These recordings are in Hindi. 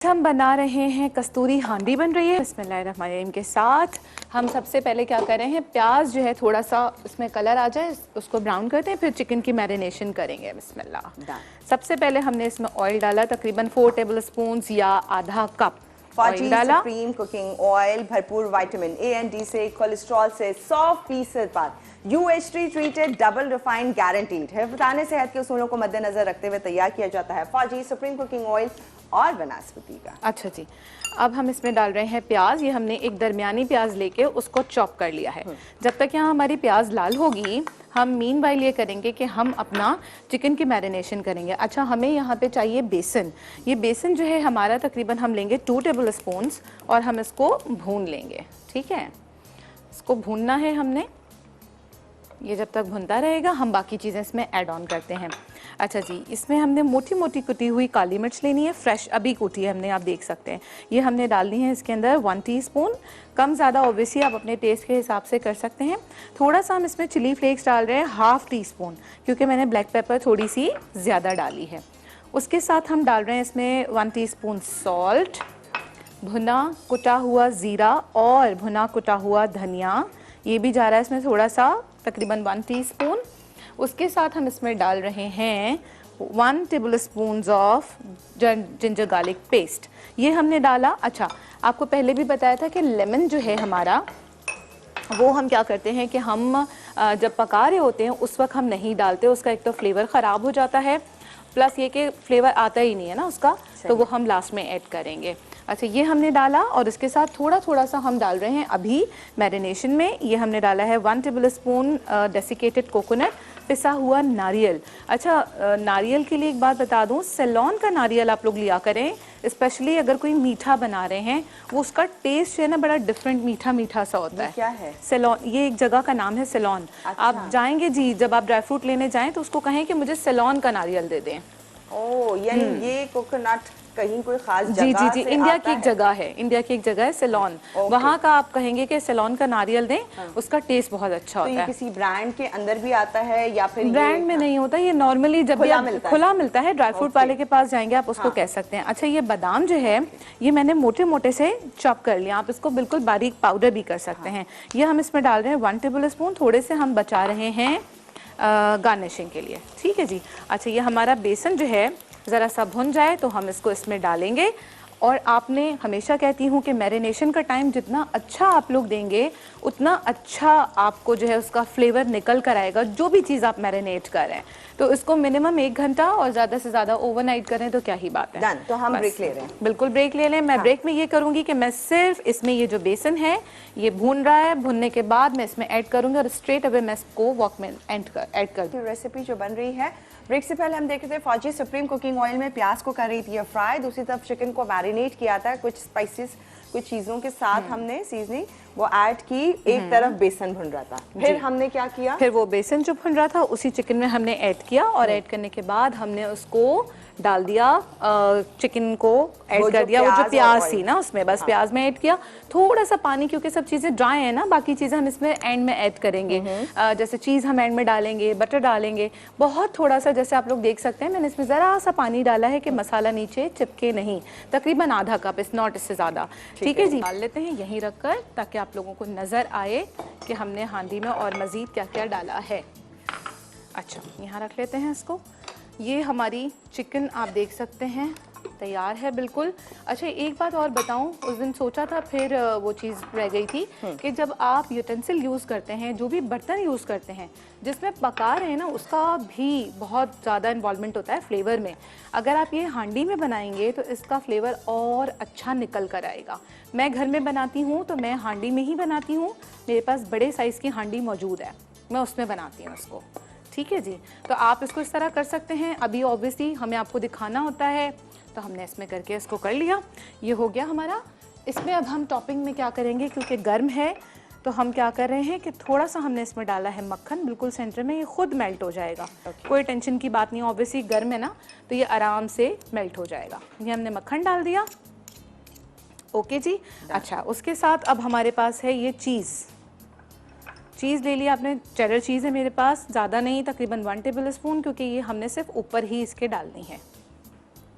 हम बना रहे हैं कस्तूरी हांडी बन रही है। बिस्मिल्लाहिर्रहमानिर्रहीम के साथ हम सबसे पहले क्या कर रहे हैं, प्याज जो है थोड़ा सा उसमें कलर आ जाए उसको ब्राउन करते हैं, फिर चिकन की मैरिनेशन करेंगे। बिस्मिल्लाह। सबसे पहले हमने इसमें ऑयल डाला, तकरीबन 4 टेबल स्पून या आधा कप ऑयल डाला। सुप्रीम कुकिंग ऑयल भरपूर विटामिन ए एंड डी से, कोलेस्ट्रॉल से 100% पाक, UHT treated, double refined, guaranteed है। हिफ्ज़-ए सेहत के उसूलों को मद्देनजर रखते हुए तैयार किया जाता है फौजी सुप्रीम कुकिंग ऑयल और वनस्पति का। अच्छा जी, अब हम इसमें डाल रहे हैं प्याज। ये हमने एक दरमियानी प्याज लेके उसको चॉप कर लिया है। जब तक यहाँ हमारी प्याज लाल होगी, हम मीनवाइल ये करेंगे कि हम अपना चिकन की मैरिनेशन करेंगे। अच्छा, हमें यहाँ पे चाहिए बेसन। ये बेसन जो है हमारा तकरीबन हम लेंगे 2 टेबल स्पून्स और हम इसको भून लेंगे। ठीक है, इसको भूनना है हमने। ये जब तक भुनता रहेगा हम बाकी चीज़ें इसमें ऐड ऑन करते हैं। अच्छा जी, इसमें हमने मोटी मोटी कुटी हुई काली मिर्च लेनी है, फ्रेश अभी कुटी है हमने, आप देख सकते हैं। ये हमने डालनी है इसके अंदर 1 टीस्पून। कम ज़्यादा ऑब्वियसली आप अपने टेस्ट के हिसाब से कर सकते हैं। थोड़ा सा हम इसमें चिली फ्लेक्स डाल रहे हैं, 1/2 टीस्पून, क्योंकि मैंने ब्लैक पेपर थोड़ी सी ज़्यादा डाली है। उसके साथ हम डाल रहे हैं इसमें 1 टीस्पून सॉल्ट, भुना कुटा हुआ ज़ीरा और भुना कुटा हुआ धनिया, ये भी जा रहा है इसमें थोड़ा सा, तकरीबन 1 टीस्पून। उसके साथ हम इसमें डाल रहे हैं 1 table spoon of ginger garlic paste, ये हमने डाला। अच्छा, आपको पहले भी बताया था कि लेमन जो है हमारा, वो हम क्या करते हैं कि हम जब पका रहे होते हैं उस वक्त हम नहीं डालते, उसका एक तो फ्लेवर ख़राब हो जाता है, प्लस ये कि फ्लेवर आता ही नहीं है ना उसका, तो वो हम लास्ट में ऐड करेंगे। अच्छा, ये हमने डाला और इसके साथ थोड़ा थोड़ा सा हम डाल रहे हैं अभी मैरिनेशन में। ये हमने डाला है 1 टेबल स्पून डेसिकेटेड कोकोनट, पिसा हुआ नारियल। अच्छा, नारियल के लिए एक बात बता दूं, सेलोन का नारियल आप लोग लिया करें, स्पेशली अगर कोई मीठा बना रहे हैं, वो उसका टेस्ट जो है ना बड़ा डिफरेंट मीठा मीठा सा होता है। क्या है सेलोन? ये एक जगह का नाम है सेलोन। अच्छा। आप जाएंगे जी, जब आप ड्राई फ्रूट लेने जाएं तो उसको कहें कि मुझे सेलोन का नारियल दे दें। ओ, यानी ये कोकोनट कहीं कोई खास जगह जी जी जी, से इंडिया आता की एक है? जगह है, इंडिया की एक जगह है सेलोन, वहाँ का आप कहेंगे कि सेलोन का नारियल दें। उसका टेस्ट बहुत अच्छा होता है। किसी ब्रांड के अंदर भी आता है या फिर ब्रांड में नहीं होता, ये नॉर्मली जब भी खुला मिलता है, ड्राई फ्रूट वाले के पास जाएंगे आप उसको कह सकते हैं। अच्छा, ये बादाम जो है ये मैंने मोटे मोटे से चॉप कर लिया, आप इसको बिल्कुल बारीक पाउडर भी कर सकते हैं। ये हम इसमें डाल रहे हैं 1 टेबल स्पून, थोड़े से हम बचा रहे हैं गार्निशिंग के लिए। ठीक है जी। अच्छा, ये हमारा बेसन जो है ज़रा सा भुन जाए तो हम इसको इसमें डालेंगे। और आपने, हमेशा कहती हूँ कि मैरिनेशन का टाइम जितना अच्छा आप लोग देंगे उतना अच्छा आपको जो है उसका फ्लेवर निकल कर आएगा, जो भी चीज़ आप मैरिनेट कर रहे हैं। तो इसको मिनिमम 1 घंटा और ज़्यादा से ज़्यादा ओवरनाइट करें तो क्या ही बात है। डन। तो हम ब्रेक ले रहे हैं। बिल्कुल ब्रेक ले लें। मैं ब्रेक में ये करूँगी कि मैं सिर्फ इसमें ये जो बेसन है ये भून रहा है, भूनने के बाद मैं इसमें ऐड करूँगी और स्ट्रेट अवे मैं इसको वॉक में ऐड कर रेसिपी जो बन रही है। ब्रेक से पहले हम देख रहे थे फौजी सुप्रीम कुकिंग ऑयल में प्याज को कर रही थी फ्राई, दूसरी तरफ चिकन को मैरिनेट किया था कुछ स्पाइसेस, कुछ चीज़ों के साथ हमने सीजनिंग वो ऐड की। एक तरफ बेसन भुन रहा था, फिर हमने क्या किया, फिर वो बेसन जो भुन रहा था उसी चिकन में हमने ऐड किया और ऐड करने के बाद हमने उसको डाल दिया, चिकन को ऐड कर दिया, वो जो प्याज थी ना उसमें, बस प्याज में ऐड किया। थोड़ा सा पानी, क्योंकि सब चीज़ें ड्राई है ना, बाकी चीज़ें हम इसमें एंड में ऐड करेंगे। जैसे चीज़ हम एंड में डालेंगे, बटर डालेंगे, बहुत थोड़ा सा, जैसे आप लोग देख सकते हैं मैंने इसमें ज़रा सा पानी डाला है कि मसाला नीचे चिपके नहीं, तकरीबन आधा कप, इस नॉट इससे ज़्यादा। ठीक है जी, डाल लेते हैं यहीं रख कर ताकि आप लोगों को नज़र आए कि हमने हांडी में और मज़ीद क्या क्या डाला है। अच्छा, यहाँ रख लेते हैं इसको। ये हमारी चिकन आप देख सकते हैं तैयार है बिल्कुल। अच्छा, एक बात और बताऊं, उस दिन सोचा था फिर वो चीज़ रह गई थी कि जब आप यूटेंसिल यूज़ करते हैं, जो भी बर्तन यूज़ करते हैं जिसमें पका रहे हैं ना, उसका भी बहुत ज़्यादा इन्वॉल्वमेंट होता है फ्लेवर में। अगर आप ये हांडी में बनाएंगे तो इसका फ्लेवर और अच्छा निकल कर आएगा। मैं घर में बनाती हूँ तो मैं हांडी में ही बनाती हूँ, मेरे पास बड़े साइज़ की हांडी मौजूद है, मैं उसमें बनाती हूँ उसको। ठीक है जी, तो आप इसको इस तरह कर सकते हैं। अभी ऑब्वियसली हमें आपको दिखाना होता है तो हमने इसमें करके इसको कर लिया। ये हो गया हमारा। इसमें अब हम टॉपिंग में क्या करेंगे, क्योंकि गर्म है तो हम क्या कर रहे हैं कि थोड़ा सा हमने इसमें डाला है मक्खन, बिल्कुल सेंटर में, ये खुद मेल्ट हो जाएगा। कोई टेंशन की बात नहीं, ऑब्वियसली गर्म है ना तो ये आराम से मेल्ट हो जाएगा। ये हमने मक्खन डाल दिया। ओके जी। अच्छा, उसके साथ अब हमारे पास है ये चीज़ ले लिया आपने, चेडर चीज़ है मेरे पास, ज़्यादा नहीं, तकरीबन 1 टेबल स्पून, क्योंकि ये हमने सिर्फ ऊपर ही इसके डालनी है।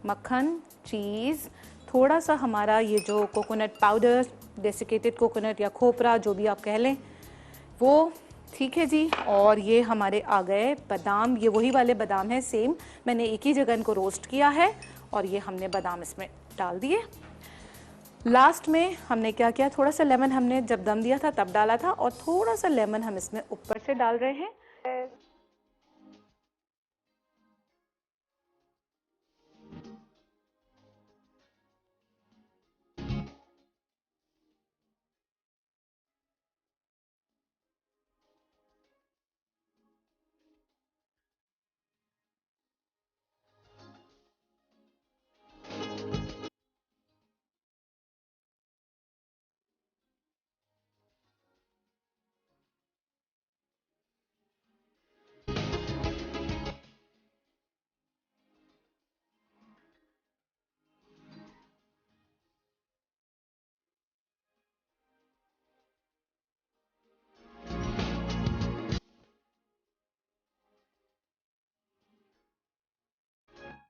मक्खन, चीज़, थोड़ा सा हमारा ये जो कोकोनट पाउडर, डेसिकेटेड कोकोनट या खोपरा जो भी आप कह लें वो, ठीक है जी। और ये हमारे आ गए बादाम, ये वही वाले बादाम हैं सेम, मैंने एक ही जगह इनको रोस्ट किया है और ये हमने बादाम इसमें डाल दिए। लास्ट में हमने क्या किया, थोड़ा सा लेमन हमने जब दम दिया था तब डाला था और थोड़ा सा लेमन हम इसमें ऊपर से डाल रहे हैं।